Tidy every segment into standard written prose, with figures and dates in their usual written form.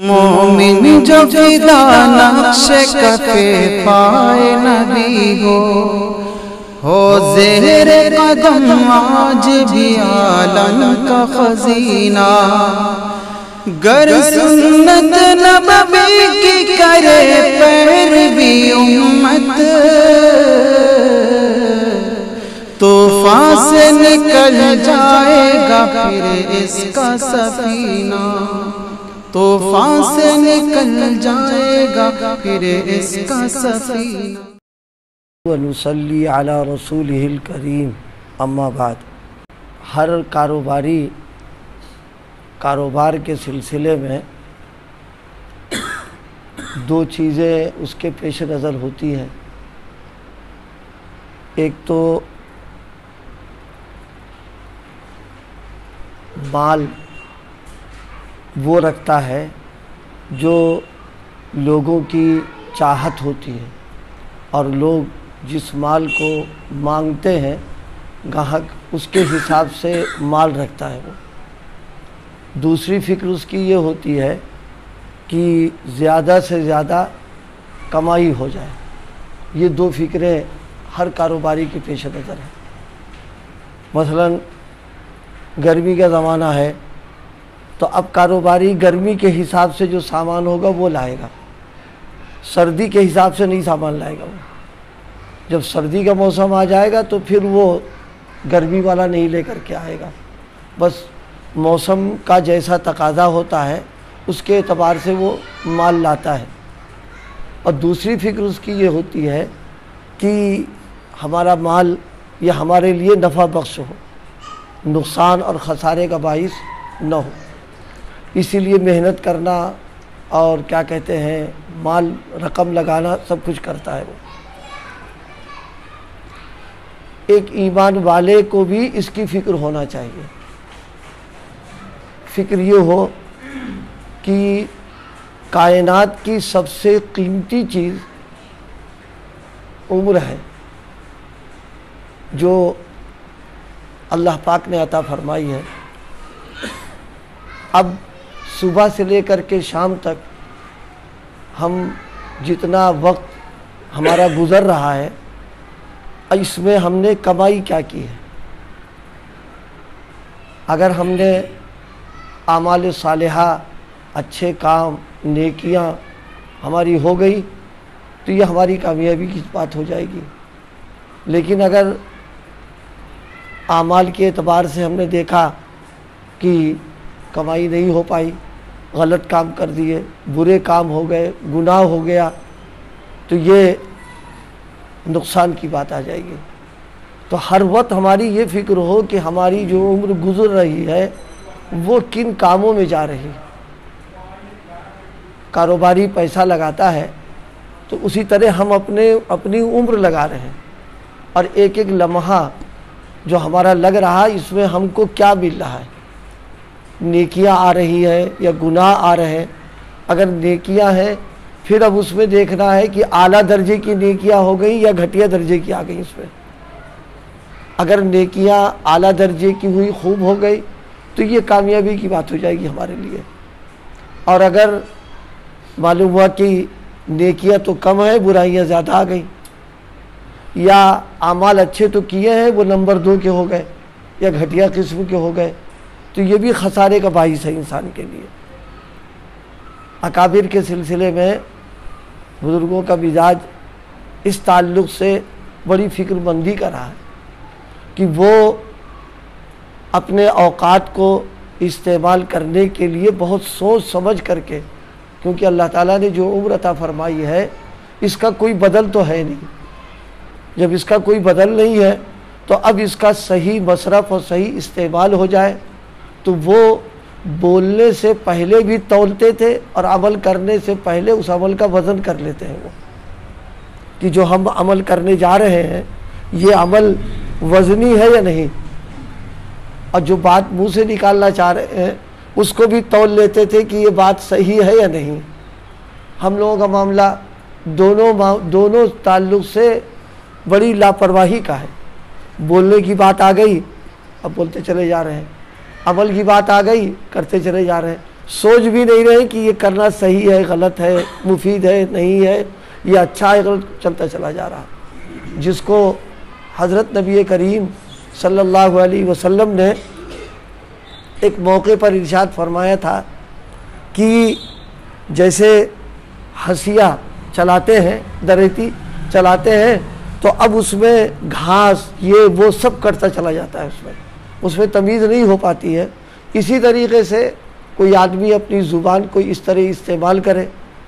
مومن جو فدا نقش کفے پائے نبی ہو زہر قدم آج بھی عالم کا خزینہ، گر سنت نبوی کی کرے پیروی امت، طوفان سے نکل جائے گا پھر اس کا سفینہ، طوفان سے نکل جائے گا پھر اس کا سفینہ۔ ونصلی علی رسولہ الکریم، اما بعد، ہر کاروبار کے سلسلے میں دو چیزیں اس کے پیش نظر ہوتی ہیں۔ ایک تو مال وہ رکھتا ہے جو لوگوں کی چاہت ہوتی ہے، اور لوگ جس مال کو مانگتے ہیں گاہک اس کے حساب سے مال رکھتا ہے وہ۔ دوسری فکر اس کی یہ ہوتی ہے کہ زیادہ سے زیادہ کمائی ہو جائے۔ یہ دو فکریں ہر کاروباری کے پیش نظر ہیں۔ مثلا گرمی کا زمانہ ہے تو اب کاروباری گرمی کے حساب سے جو سامان ہوگا وہ لائے گا، سردی کے حساب سے نہیں سامان لائے گا وہ۔ جب سردی کا موسم آ جائے گا تو پھر وہ گرمی والا نہیں لے کر کے آئے گا، بس موسم کا جیسا تقاضا ہوتا ہے اس کے اعتبار سے وہ مال لاتا ہے۔ اور دوسری فکر اس کی یہ ہوتی ہے کہ ہمارا مال یہ ہمارے لیے نفع بخش ہو، نقصان اور خسارے کا باعث نہ ہو، اسی لیے محنت کرنا اور کیا کہتے ہیں مال رقم لگانا سب کچھ کرتا ہے وہ۔ ایک ایمان والے کو بھی اس کی فکر ہونا چاہیے، فکر یہ ہو کہ کائنات کی سب سے قیمتی چیز عمر ہے جو اللہ پاک نے عطا فرمائی ہے۔ اب صبح سے لے کر کے شام تک ہم جتنا وقت ہمارا گزر رہا ہے اس میں ہم نے کمائی کیا کی ہے؟ اگر ہم نے اعمال صالحہ، اچھے کام، نیکیاں ہماری ہو گئی تو یہ ہماری کامیابی کی بات ہو جائے گی۔ لیکن اگر اعمال کے اعتبار سے ہم نے دیکھا کہ کمائی نہیں ہو پائی، غلط کام کر دیے، برے کام ہو گئے، گناہ ہو گیا، تو یہ نقصان کی بات آ جائے گی۔ تو ہر وقت ہماری یہ فکر ہو کہ ہماری جو عمر گزر رہی ہے وہ کن کاموں میں جا رہی۔ کاروباری پیسہ لگاتا ہے تو اسی طرح ہم اپنی عمر لگا رہے ہیں، اور ایک ایک لمحہ جو ہمارا لگ رہا ہے اس میں ہم کو کیا مل رہا ہے، نیکیاں آ رہی ہے یا گناہ آ رہے ہیں۔ اگر نیکیاں ہیں پھر اب اس میں دیکھنا ہے کہ اعلیٰ درجے کی نیکیاں ہو گئیں یا گھٹیا درجے کی آ گئیں اس میں۔ اگر نیکیاں اعلیٰ درجے کی ہوئی، خوب ہو گئی، تو یہ کامیابی کی بات ہو جائے گی ہمارے لیے۔ اور اگر معلوم ہوا کہ نیکیاں تو کم ہیں، برائیاں زیادہ آ گئیں، یا اعمال اچھے تو کیے ہیں وہ نمبر 2 کے ہو گئے یا گھٹیا قسم کے ہو گئے، تو یہ بھی خسارے کا باعث ہے انسان کے لیے۔ اکابر کے سلسلے میں بزرگوں کا مزاج اس تعلق سے بڑی فکر مندی کا رہا ہے کہ وہ اپنے اوقات کو استعمال کرنے کے لیے بہت سوچ سمجھ کر کے، کیونکہ اللہ تعالیٰ نے جو عمر عطا فرمائی ہے اس کا کوئی بدل تو ہے نہیں۔ جب اس کا کوئی بدل نہیں ہے تو اب اس کا صحیح مصرف اور صحیح استعمال ہو جائے۔ تو وہ بولنے سے پہلے بھی تولتے تھے اور عمل کرنے سے پہلے اس عمل کا وزن کر لیتے ہیں وہ، کہ جو ہم عمل کرنے جا رہے ہیں یہ عمل وزنی ہے یا نہیں، اور جو بات منہ سے نکالنا چاہ رہے ہیں اس کو بھی تول لیتے تھے کہ یہ بات صحیح ہے یا نہیں۔ ہم لوگوں کا معاملہ دونوں تعلق سے بڑی لاپرواہی کا ہے۔ بولنے کی بات آ گئی اب بولتے چلے جا رہے ہیں، عمل کی بات آ گئی کرتے چلے جا رہے ہیں، سوچ بھی نہیں رہے کہ یہ کرنا صحیح ہے غلط ہے مفید ہے نہیں ہے یہ اچھا ہے غلط چلتا چلا جا رہا. جس کو حضرت نبی کریم صلی اللہ علیہ وسلم نے ایک موقع پر ارشاد فرمایا تھا کہ جیسے حسیہ چلاتے ہیں دریتی چلاتے ہیں تو اب اس میں گھاس یہ وہ سب کٹتا چلا جاتا ہے اس میں تمیز نہیں ہو پاتی ہے. اسی طریقے سے کوئی آدمی اپنی زبان کو اس طرح استعمال کرے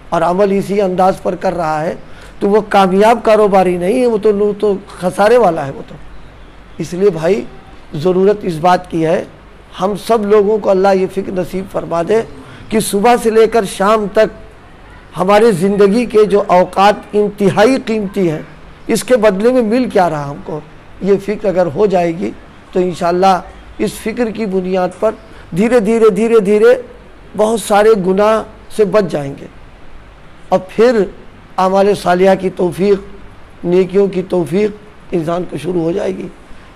اور عمل اسی انداز پر کر رہا ہے تو وہ کامیاب کاروباری نہیں ہے, وہ تو خسارے والا ہے وہ تو. اس لیے بھائی ضرورت اس بات کی ہے ہم سب لوگوں کو اللہ یہ فکر نصیب فرما دے کہ صبح سے لے کر شام تک ہمارے زندگی کے جو اوقات انتہائی قیمتی ہیں اس کے بدلے میں مل کیا رہا ہم کو. یہ فکر اگر ہو جائے گی تو انشاءاللہ اس فکر کی بنیاد پر دھیرے دھیرے بہت سارے گناہ سے بچ جائیں گے اور پھر اعمال صالحہ کی توفیق نیکیوں کی توفیق انسان کو شروع ہو جائے گی.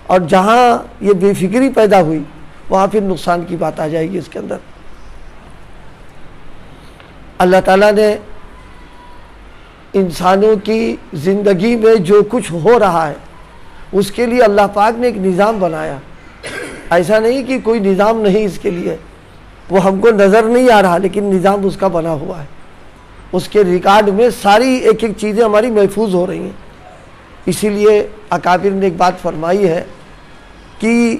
اور جہاں یہ بے فکری پیدا ہوئی وہاں پھر نقصان کی بات آ جائے گی اس کے اندر. اللہ تعالیٰ نے انسانوں کی زندگی میں جو کچھ ہو رہا ہے اس کے لیے اللہ پاک نے ایک نظام بنایا. ایسا نہیں کہ کوئی نظام نہیں اس کے لیے, وہ ہم کو نظر نہیں آ رہا لیکن نظام اس کا بنا ہوا ہے. اس کے ریکارڈ میں ساری ایک ایک چیزیں ہماری محفوظ ہو رہی ہیں. اسی لیے اکابر نے ایک بات فرمائی ہے کہ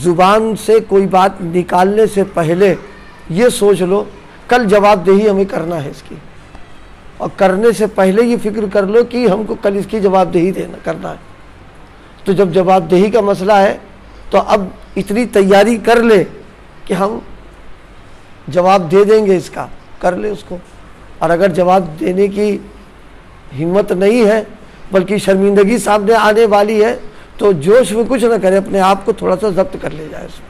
زبان سے کوئی بات نکالنے سے پہلے یہ سوچ لو کل جواب دہی ہمیں کرنا ہے اس کی, اور کرنے سے پہلے یہ فکر کر لو کہ ہم کو کل اس کی جواب دہی کرنا ہے. تو جب جواب دہی کا مسئلہ ہے تو اب اتنی تیاری کر لے کہ ہم جواب دے دیں گے اس کا, کر لے اس کو. اور اگر جواب دینے کی ہمت نہیں ہے بلکہ شرمندگی سامنے آنے والی ہے تو جوش میں کچھ نہ کرے, اپنے آپ کو تھوڑا سا ضبط کر لے جائے اس میں.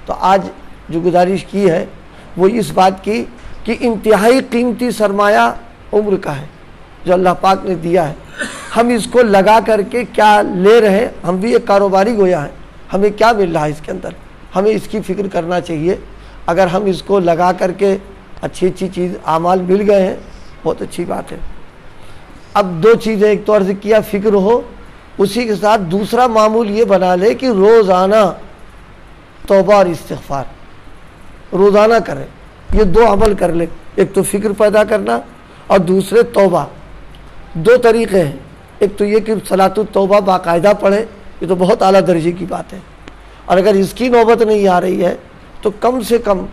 تو آج جو گزارش کی ہے وہ اس بات کی کہ انتہائی قیمتی سرمایہ عمر کا ہے جو اللہ پاک نے دیا ہے. ہم اس کو لگا کر کے کیا لے رہے, ہم بھی ایک کاروباری گویا ہیں, ہمیں کیا مل رہا ہے اس کے اندر, ہمیں اس کی فکر کرنا چاہیے. اگر ہم اس کو لگا کر کے اچھی چیز اعمال مل گئے ہیں بہت اچھی بات ہے. اب دو چیزیں, ایک تو عرض کیا فکر ہو, اسی کے ساتھ دوسرا معمول یہ بنا لے کہ روزانہ توبہ اور استغفار روزانہ کریں. یہ دو عمل کر لے, ایک تو فکر پیدا کرنا اور دوسرے توبہ. دو طریقے ہیں, ایک تو یہ کہ صلاۃ التوبہ باقاعدہ پڑھے, یہ تو بہت اعلیٰ درجے کی بات ہے. اور اگر اس کی نوبت نہیں آ رہی ہے تو کم سے کم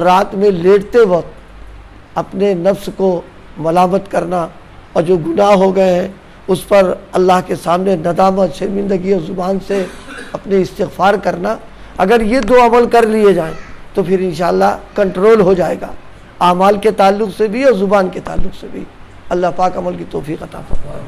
رات میں لیٹتے وقت اپنے نفس کو ملامت کرنا اور جو گناہ ہو گئے ہیں اس پر اللہ کے سامنے ندامت شرمندگی اور زبان سے اپنے استغفار کرنا. اگر یہ دو عمل کر لیے جائیں تو پھر انشاءاللہ کنٹرول ہو جائے گا اعمال کے تعلق سے بھی اور زبان کے تعلق سے بھی. اللہ پاک عمل کی توفیق عطا فرمائے.